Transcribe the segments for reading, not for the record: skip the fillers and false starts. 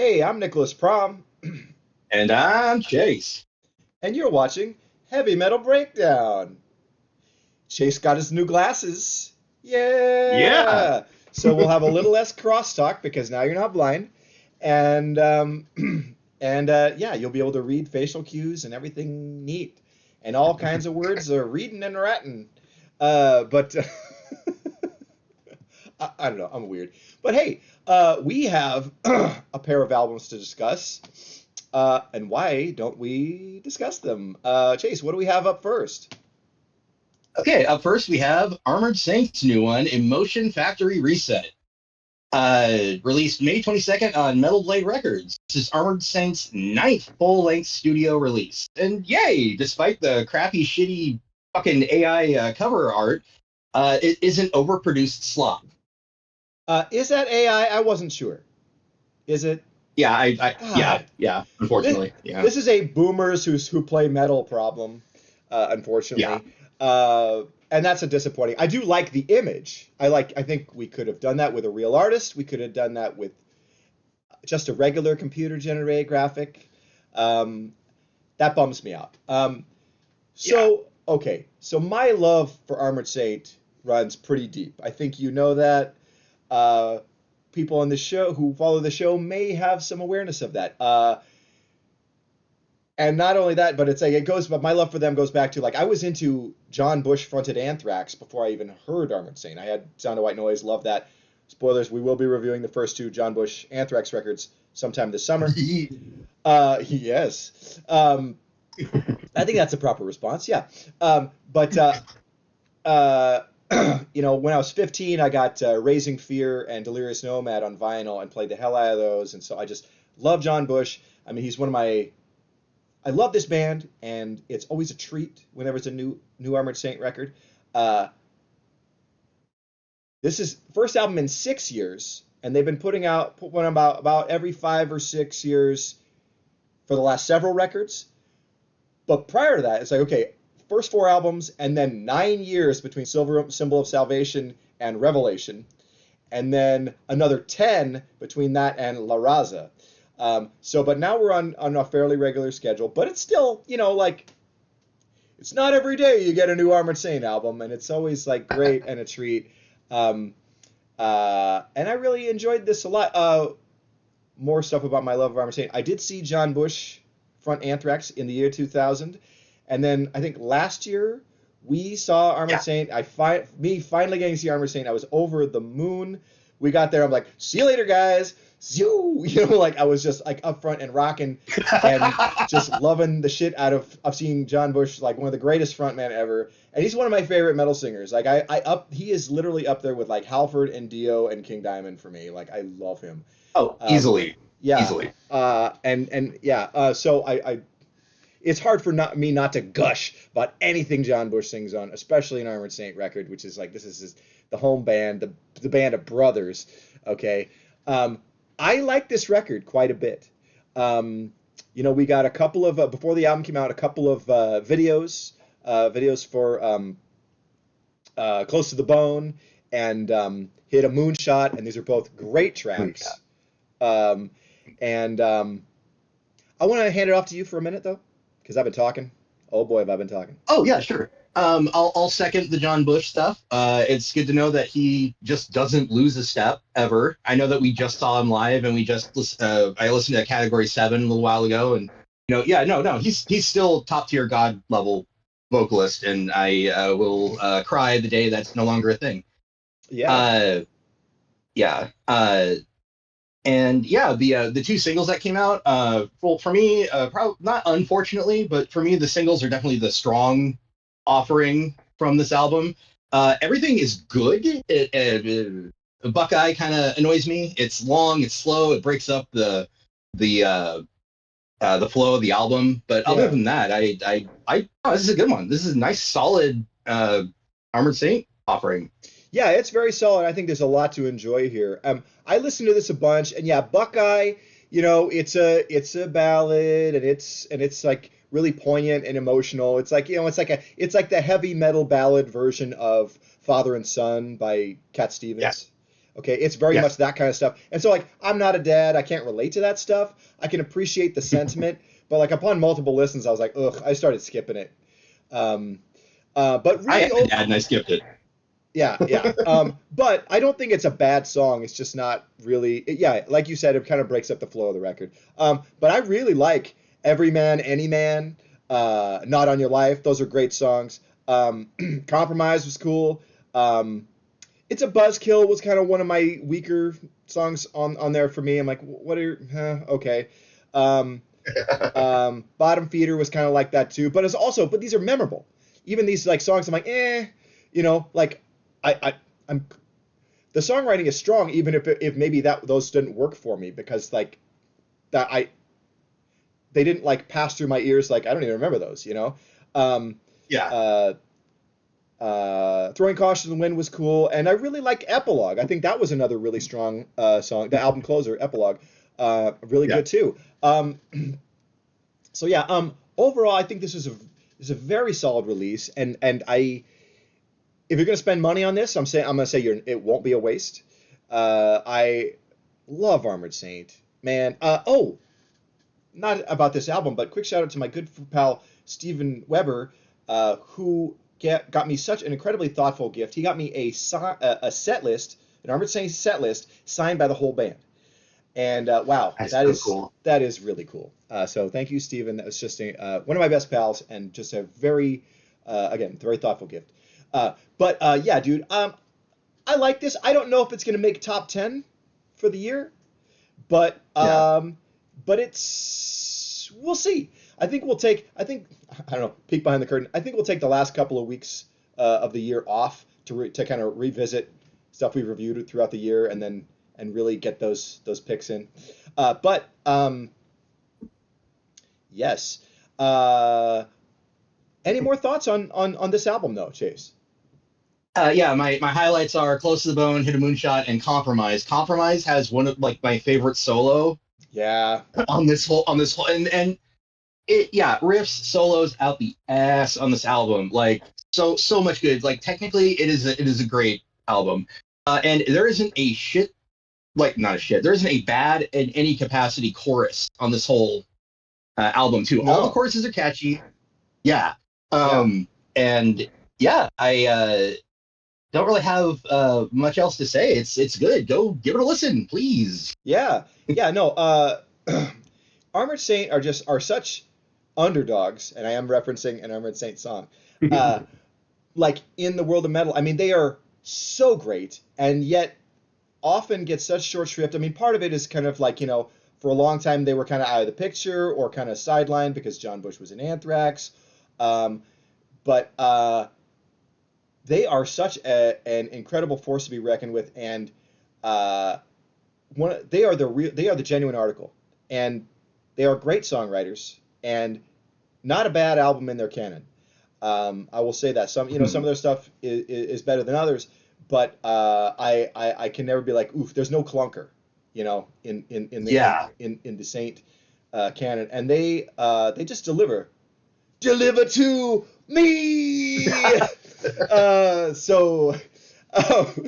Hey, I'm Nicholas Prom, And I'm Chase. and you're watching Heavy Metal Breakdown. Chase got his new glasses. Yeah. Yeah! So we'll have a little less crosstalk because now you're not blind. And yeah, you'll be able to read facial cues and everything neat. And all kinds of words are reading and ratting. But I don't know, I'm weird. But hey, we have a pair of albums to discuss. And why don't we discuss them? Chase, what do we have up first? Okay, up first we have Armored Saint's new one, Emotion Factory Reset. Released May 22nd on Metal Blade Records. This is Armored Saint's ninth full-length studio release. And yay, despite the crappy, shitty fucking AI cover art, it isn't overproduced slop. Is that AI? I wasn't sure. Is it? Yeah, God, this, unfortunately, yeah, this is a boomers who play metal problem, yeah. unfortunately. And that's a disappointing. I do like the image. I think we could have done that with a real artist. We could have done that with just a regular computer generated graphic. Um, that bums me out. Yeah. Okay, so my love for Armored Saint runs pretty deep. I think you know that. Uh, People on the show who follow the show may have some awareness of that. And not only that, but it's like it goes. But my love for them goes back to like I was into John Bush fronted Anthrax before I even heard Armored Saint. I had Sound of White Noise, loved that. Spoilers: we will be reviewing the first two John Bush Anthrax records sometime this summer. Yes. I think that's a proper response. Yeah. But uh, when I was 15, I got Raising Fear and Delirious Nomad on vinyl and played the hell out of those. And so I just love John Bush. I mean, he's one of my. I love this band, and it's always a treat whenever it's a new Armored Saint record. Uh, this is first album in 6 years, and they've been put one about every 5 or 6 years for the last several records. But prior to that, it's like okay, first four albums, and then 9 years between Silver Symbol of Salvation and Revelation, and then another 10 between that and La Raza. But now we're on a fairly regular schedule, but it's still, like it's not every day you get a new Armored Saint album, and it's always like great and a treat. Um, and I really enjoyed this a lot. More stuff about my love of Armored Saint. I did see John Bush front Anthrax in the year 2000, and then I think last year we saw Armored Yeah. Saint. Me finally getting to see Armored Saint. I was over the moon. We got there. I'm like, see you later, guys. Zoo, like I was just like up front and rocking and just loving the shit out of seeing John Bush, like one of the greatest frontmen ever. And he's one of my favorite metal singers. Like he is literally up there with like Halford and Dio and King Diamond for me. Like I love him. Oh, Um, easily, yeah. easily. And yeah. So I it's hard for not to gush about anything John Bush sings on, especially an Armored Saint record, which is like this is the home band, the band of brothers. Okay. Um, I like this record quite a bit. We got a couple of before the album came out, a couple of videos for Close to the Bone and Hit a Moonshot, and these are both great Yeah. tracks. Um, and I want to hand it off to you for a minute though, because I've been talking. Oh boy, have I been talking. Oh yeah, sure. I'll second the John Bush stuff. It's good to know that he just doesn't lose a step ever. I know that we just saw him live, and I listened to Category 7 a little while ago, and yeah, no, he's still top tier god level vocalist, and I will cry the day that's no longer a thing. Yeah, Uh, yeah. And yeah, the two singles that came out, well, for me, probably not unfortunately, but for me, the singles are definitely the strong offering from this album. Everything is good. Buckeye kind of annoys me. It's long, it's slow, it breaks up the the flow of the album. But other yeah. than that, oh, this is a good one. This is a nice, solid Armored Saint offering. Yeah, it's very solid. I think there's a lot to enjoy here. I listened to this a bunch, and yeah, Buckeye, it's a ballad, and it's like really poignant and emotional. It's like it's like the heavy metal ballad version of Father and Son by Cat Yeah, Stevens. Okay, it's very Yes. much that kind of stuff. And so like I'm not a dad, I can't relate to that stuff. I can appreciate the sentiment, but like upon multiple listens, I was like, ugh, I started skipping it. Um, but I really, had a dad and I skipped it. yeah, yeah. But I don't think it's a bad song. It's just not really. Yeah, like you said, it kind of breaks up the flow of the record. But I really like Every Man, Any Man, Not on Your Life. Those are great songs. Compromise was cool. It's a Buzzkill was kind of one of my weaker songs on there for me. I'm like, what are okay. Um, Bottom Feeder was kind of like that too, but it's also, but these are memorable. Even these like songs, I'm like, like I I'm the songwriting is strong, even if maybe that those didn't work for me because like that they didn't like pass through my ears. Like I don't even remember those, Um, Yeah. uh, Throwing Caution to the Wind was cool, and I really like Epilogue. I think that was another really strong song. The album closer, Epilogue, really Yeah. good too. So yeah, overall, I think this is a very solid release, and if you're gonna spend money on this, I'm gonna say it won't be a waste. I love Armored Saint, man. Not about this album, but quick shout out to my good pal Steven Weber, who got me such an incredibly thoughtful gift. He got me a set list, an Armored Saint set list signed by the whole band. And wow, That's so cool. that is really cool. So thank you, Stephen. That was just one of my best pals, and just a very, again, very thoughtful gift. But yeah, dude, I like this. I don't know if it's gonna make top 10 for the year, but Yeah. it's we'll see. I think I don't know. Peek behind the curtain. I think we'll take the last couple of weeks of the year off to kind of revisit stuff we reviewed throughout the year, and really get those picks in. But yes. Any more thoughts on this album though, Chase? Yeah, my highlights are Close to the Bone, Hit a Moonshot, and Compromise. Compromise has one of like my favorite solo Yeah. on this whole and it yeah, riffs, solos out the ass on this album. Like so much good. Like technically it is a great album. And there isn't a shit like not a shit. There isn't a bad in any capacity chorus on this whole album too. All the No. choruses are catchy. Yeah. Yeah. And yeah, I don't really have much else to say. It's good. Go give it a listen, please. Yeah. Yeah. No. Armored Saint are such underdogs, and I am referencing an Armored Saint song. Uh, like in the world of metal, I mean, they are so great, and yet often get such short shrift. I mean, part of it is kind of like, for a long time they were kind of out of the picture or kind of sidelined because John Bush was in Anthrax. Um, but they are such an incredible force to be reckoned with, and uh, they are the genuine article, and they are great songwriters, and not a bad album in their canon. I will say that some of their stuff is better than others, but I can never be like, oof, there's no clunker, Yeah. in the Saint canon, and they just deliver to me. So, um,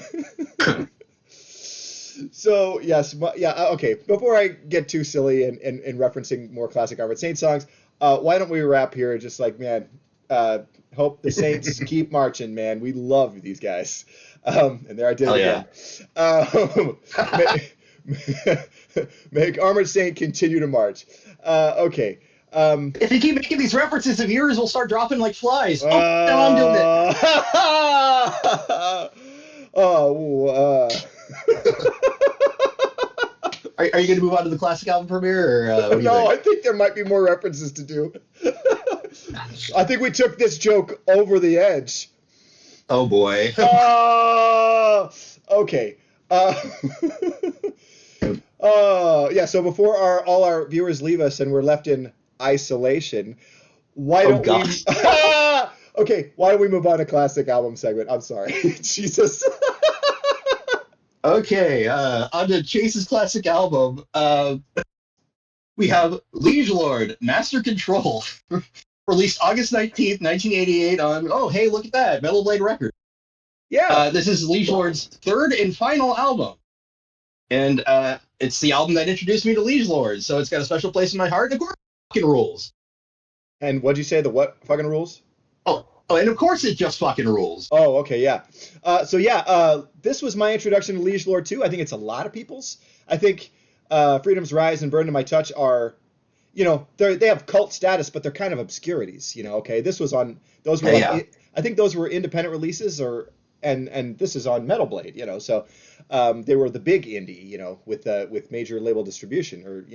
so yes, yeah, okay. Before I get too silly and referencing more classic Armored Saint songs, why don't we wrap here? Just like, man, uh, hope the Saints keep marching, man. We love these guys. And there I did Hell it yeah. again. Make Armored Saint continue to march. Okay. If you keep making these references of yours, we'll start dropping like flies. Oh, now I'm doing it. Uh, oh, Are you going to move on to the classic album premiere, or what do you no, think? I think there might be more references to do. I think we took this joke over the edge. Oh boy. Okay. Yeah. So before all our viewers leave us and we're left in isolation, why Oh don't we? gosh. Okay. Why don't we move on to classic album segment? I'm sorry, Jesus. Okay, on to Chase's classic album. We have Liege Lord, Master Control, released August 19th, 1988 on, oh, hey, look at that, Metal Blade Records. Yeah. This is Liege Lord's third and final album. And it's the album that introduced me to Liege Lord, so it's got a special place in my heart. And of course, it fucking rules. And what'd you say? The what fucking rules? And of course, it just fucking rules. Oh, okay, yeah. This was my introduction to Liege Lord too. I think it's a lot of people's. I think Freedom's Rise and Burn to My Touch are, they have cult status, but they're kind of obscurities. Okay, this was on those were like Yeah. I think those were independent releases, and this is on Metal Blade. So they were the big indie, with major label distribution or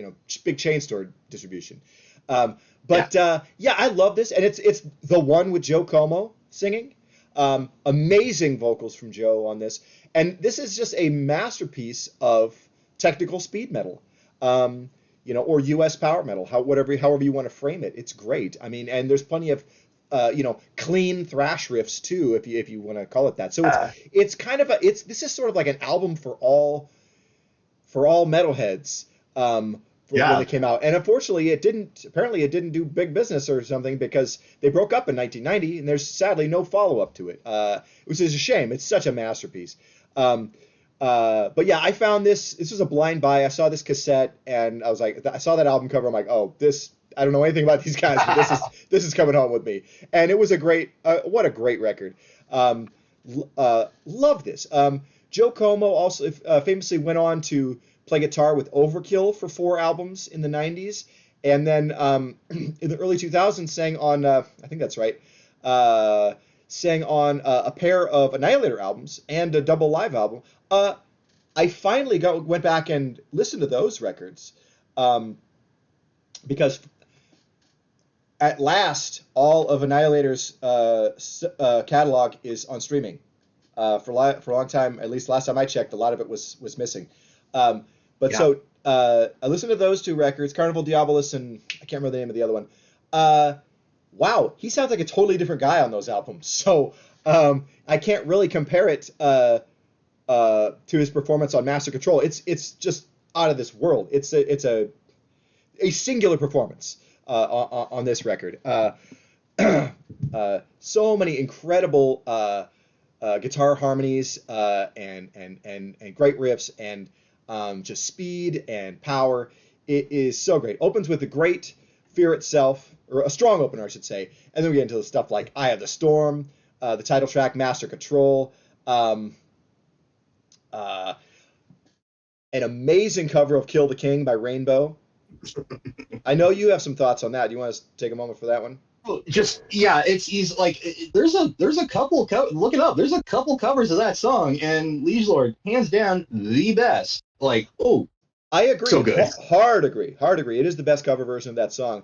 big chain store distribution. I love this, and it's the one with Joe Como singing. Amazing vocals from Joe on this, and this is just a masterpiece of technical speed metal, or U.S. power metal, however you want to frame it. It's great. I mean, and there's plenty of clean thrash riffs too, if you want to call it that. So it's kind of this is sort of like an album for all metalheads. When they came out, and unfortunately, it didn't do big business or something because they broke up in 1990, and there's sadly no follow up to it, which is a shame. It's such a masterpiece. I found this. This was a blind buy. I saw this cassette, and I was like, I saw that album cover. I'm like, oh, this. I don't know anything about these guys, but this is coming home with me. And it was what a great record. Love this. Joe Como also famously went on to play guitar with Overkill for 4 albums in the 90s, and then in the early 2000s sang on, I think that's right, sang on a pair of Annihilator albums and a double live album. I finally went back and listened to those records because at last all of Annihilator's catalog is on streaming. For a long time, at least last time I checked, a lot of it was missing. I listened to those 2 records, Carnival Diabolus, and I can't remember the name of the other one. Wow, he sounds like a totally different guy on those albums. So I can't really compare it to his performance on Master Control. It's just out of this world. It's a singular performance on this record. So many incredible guitar harmonies and great riffs and just speed and power. It is so great. Opens with a great Fear Itself, or a strong opener, I should say, and then we get into the stuff like Eye of the Storm, the title track, Master Control, an amazing cover of Kill the King by Rainbow. I know you have some thoughts on that. Do you want to take a moment for that one? He's like there's a couple look it up. There's a couple covers of that song, and Liege Lord hands down the best. Like, oh, I agree. So good. Hard agree. It is the best cover version of that song.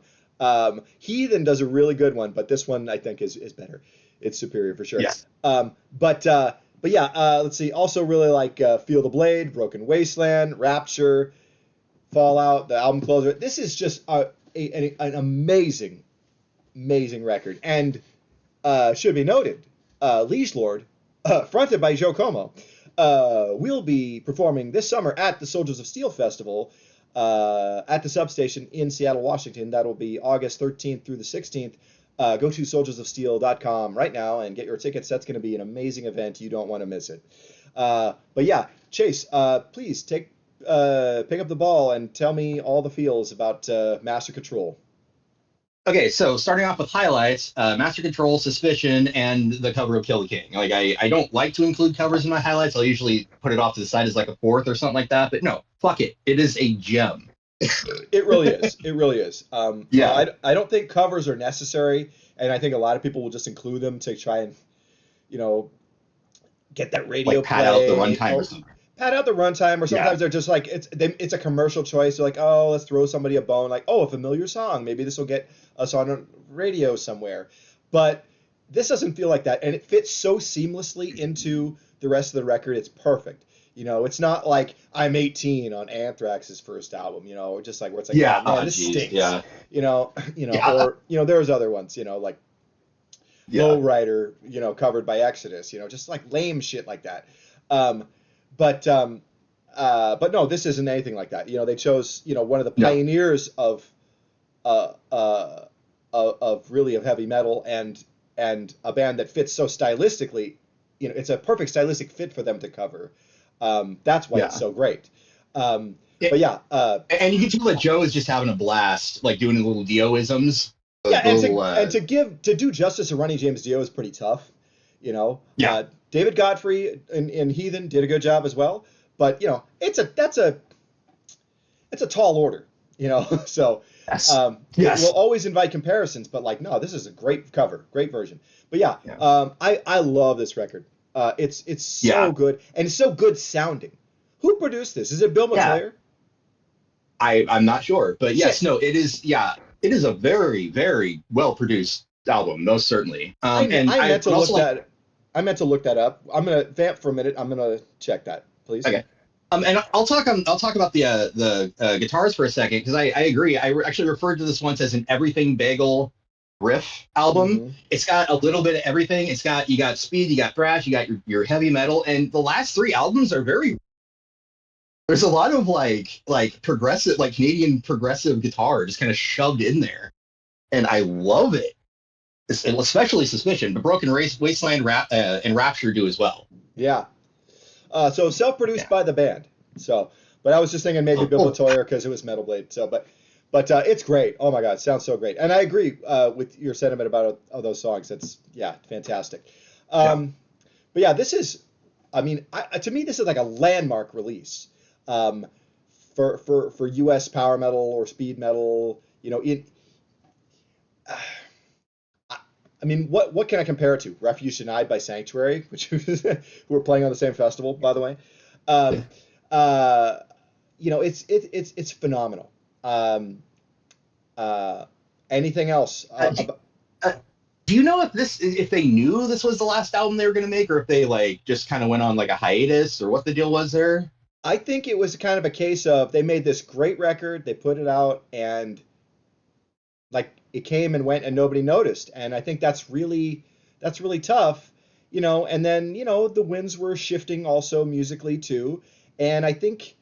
Heathen does a really good one, but this one I think is better. It's superior for sure. Yes. Let's see. Also really like Feel the Blade, Broken Wasteland, Rapture, Fallout, the album closer. This is just an amazing record. And should be noted, Liege Lord, fronted by Joe Como, will be performing this summer at the Soldiers of Steel Festival at the Substation in Seattle, Washington. That'll be August 13th through the 16th. Go to soldiersofsteel.com right now and get your tickets. That's going to be an amazing event. You don't want to miss it. Chase, please pick up the ball and tell me all the feels about Master Control. Okay, so starting off with highlights, Master Control, Suspicion, and the cover of Kill the King. Like, I don't like to include covers in my highlights. I'll usually put it off to the side as like a 4th or something like that. But no, fuck it. It is a gem. It really is. It really is. I don't think covers are necessary, and I think a lot of people will just include them to try and, get that radio like pad play. out the runtime or something. Pad out the runtime, or sometimes they're just like it's a commercial choice. They're like, oh, let's throw somebody a bone. Like, oh, a familiar song. Maybe this will get us on a radio somewhere. But this doesn't feel like that, and it fits so seamlessly into the rest of the record. It's perfect. It's not like I'm 18 on Anthrax's first album. Just like where it's like, man, this stinks. Yeah. Or there's other ones. Like Lowrider, covered by Exodus. Just like lame shit like that. But no, this isn't anything like that. They chose, one of the pioneers of heavy metal and a band that fits so stylistically it's a perfect stylistic fit for them to cover. That's why it's Yeah. so great. Um, Yeah. but yeah, And you can tell that Joe is just having a blast, like doing the little Dio-isms, yeah, the little, to do justice to Ronnie James Dio is pretty tough. You know, yeah, David Godfrey in Heathen did a good job as well. But it's a tall order. So yes, it will yes, always invite comparisons. But like, no, this is a great cover, great version. But yeah, yeah, I love this record. It's so yeah, good and it's so good sounding. Who produced this? Is it Bill yeah. Metoyer? I'm not sure, but yes, Shit, no, it is. Yeah, it is a very, very well produced album, most certainly. And I I meant to would also look like, that. I meant to look that up. I'm gonna vamp for a minute. I'm gonna check that, please. okay. And I'll talk about the guitars for a second because I agree. Actually referred to this once as an everything bagel riff album. Hmm. It's got a little bit of everything. You got speed, you got thrash, you got your heavy metal, and the last three albums are very. There's a lot of like progressive, like Canadian progressive guitar just kind of shoved in there, and I love it. Especially Suspicion, but Broken Race, Wasteland, and Rapture do as well. Yeah. So self-produced Yeah. by the band. So, but I was just thinking maybe Oh, Bill oh, Metoyer because it was Metal Blade. So, but it's great. Oh my God, it sounds so great. And I agree with your sentiment about those songs. It's yeah, fantastic. yeah. Um, but yeah, this is, I mean, to me, this is like a landmark release um, for U.S. power metal or speed metal. I mean, what can I compare it to? Refuge Denied by Sanctuary, which who were playing on the same festival, by the way. Um, uh, it's phenomenal. Um, uh, anything else? Uh, do, uh, do you know if they knew this was the last album they were going to make, or if they like just kind of went on like a hiatus, or what the deal was there? I think it was kind of a case of they made this great record, they put it out, and like it came and went, and nobody noticed. And I think that's really tough. And then the winds were shifting also musically too. And I think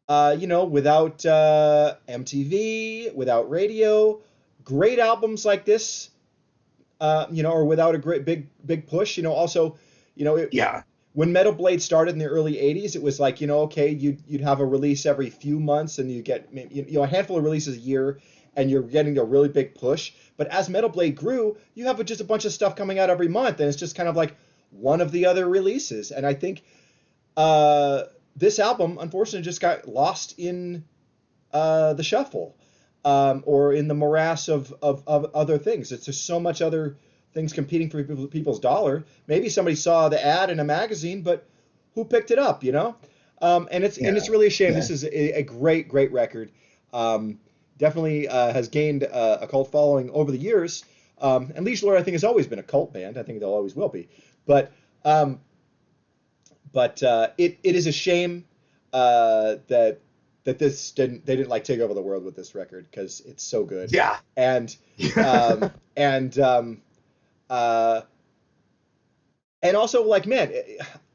without MTV, without radio, great albums like this, or without a great big push, also, Yeah, when Metal Blade started in the early '80s, it was like, okay, you'd have a release every few months, and you get a handful of releases a year, and you're getting a really big push. But as Metal Blade grew, you have just a bunch of stuff coming out every month, and it's just kind of like one of the other releases. And I think uh, this album, unfortunately, just got lost in the shuffle, or in the morass of other things. It's just so much other things competing for people's dollar. Maybe somebody saw the ad in a magazine, but who picked it up? And it's yeah, really a shame. yeah, This is a great record. Um, Definitely has gained a cult following over the years. And Liege Lord, I think, has always been a cult band. I think they'll always will be. But um, it is a shame that they didn't like take over the world with this record because it's so good. yeah. And and uh, and also, like, man,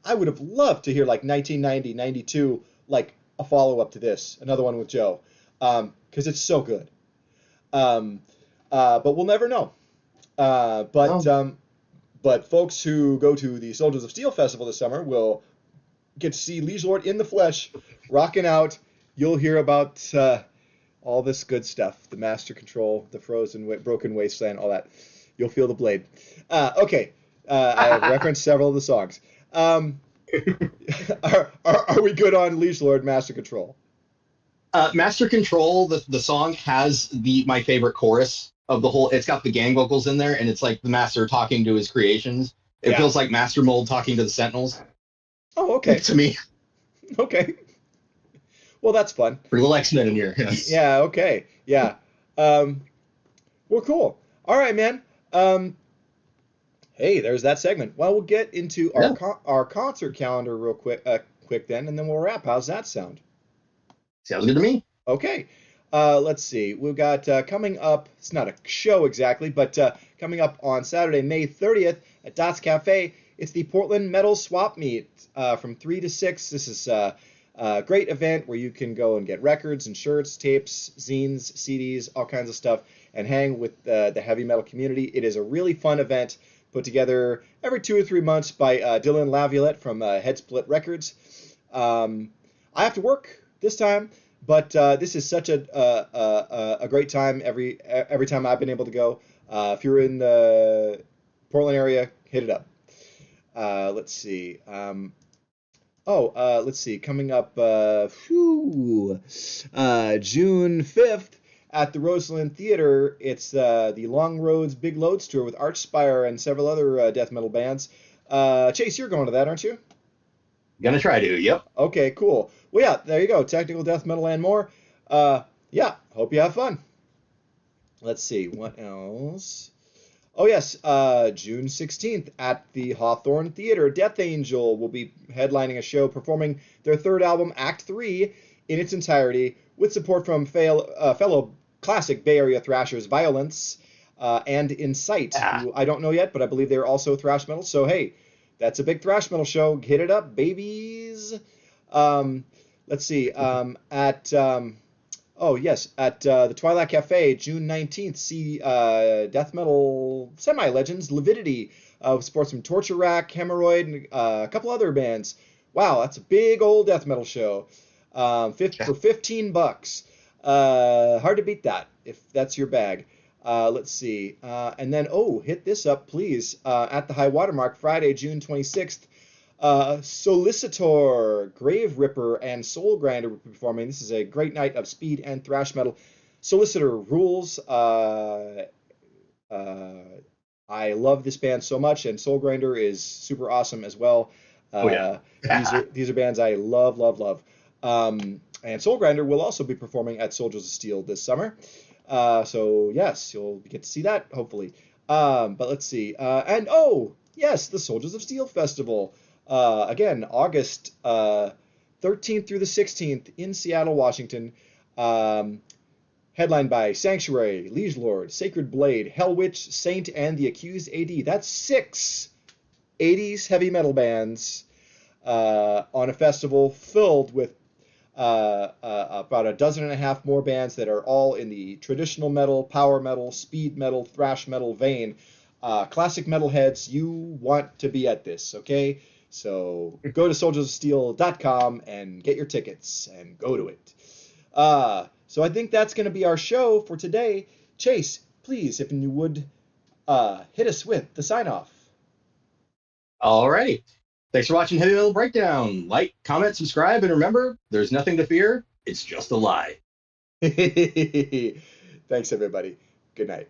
I would have loved to hear like 1990, 92, like a follow up to this, another one with Joe, because it's so good. Um, but we'll never know. Uh, but Oh, um, but folks who go to the Soldiers of Steel festival this summer will get to see Liege Lord in the flesh, rocking out. You'll hear about all this good stuff, the Master Control, the Broken Wasteland, all that. You'll feel the blade. Okay, I have referenced several of the songs. Um, are we good on Liege Lord, Master Control? Master Control, the song has the my favorite chorus of the whole. It's got the gang vocals in there, and it's like the master talking to his creations. It Yeah. feels like Master Mold talking to the Sentinels Oh, okay. to me. Okay. Well, that's fun. For the X-Men in here, yes. Yeah. Okay. Yeah. Um, well, cool. All right, man. Um, Hey, there's that segment. Well, we'll get into our Yeah, our concert calendar real quick then, and then we'll wrap. How's that sound? sounds good to me. Okay. Let's see. We've got coming up. It's not a show exactly, but coming up on Saturday, May 30th at Dots Cafe. It's the Portland Metal Swap Meet from 3 to 6. This is a great event where you can go and get records and shirts, tapes, zines, CDs, all kinds of stuff, and hang with the heavy metal community. It is a really fun event put together every 2 or 3 months by Dylan Laviolette from Head Split Records. I have to work this time, but this is such a great time every time I've been able to go. If you're in the Portland area, hit it up. Let's see. Let's see. Coming up, June 5th at the Roseland Theater, it's the Long Roads Big Loads tour with Archspire and several other death metal bands. Chase, you're going to that, aren't you? Gonna try to. Yep. Okay, cool. Well, yeah, there you go. Technical death metal and more. Yeah, hope you have fun. Let's see, what else? Oh, yes, June 16th at the Hawthorne Theater, Death Angel will be headlining a show performing their third album, Act 3, in its entirety, with support from fellow classic Bay Area thrashers Violence and Insight, who I don't know yet, but I believe they're also thrash metal. So, hey, that's a big thrash metal show. Hit it up, babies. Let's see, oh, yes, at the Twilight Cafe, June 19th, see death metal semi-legends, Lividity, sports from Torture Rack, Hemorrhoid, and a couple other bands. Wow, that's a big old death metal show. For $15. Hard to beat that, if that's your bag. Let's see. And then, hit this up, please. At the High Watermark, Friday, June 26th, Solicitor, Grave Ripper, and Soul Grinder will be performing. This is a great night of speed and thrash metal. Solicitor rules. I love this band so much, and Soul Grinder is super awesome as well. These are bands I love, love, love. And Soul Grinder will also be performing at Soldiers of Steel this summer. So yes, you'll get to see that hopefully. But let's see. Yes, the Soldiers of Steel Festival. Again, August 13th through the 16th in Seattle, Washington. Headlined by Sanctuary, Liege Lord, Sacred Blade, Hell Witch, Saint, and the Accused AD. That's 6 80s heavy metal bands on a festival filled with about a dozen and a half more bands that are all in the traditional metal, power metal, speed metal, thrash metal vein. Classic metalheads, you want to be at this, okay? So go to soldiersofsteel.com and get your tickets and go to it. So I think that's going to be our show for today. Chase, please, if you would hit us with the sign-off. Alrighty. Thanks for watching Heavy Metal Breakdown. Like, comment, subscribe, and remember, there's nothing to fear. It's just a lie. Thanks, everybody. Good night.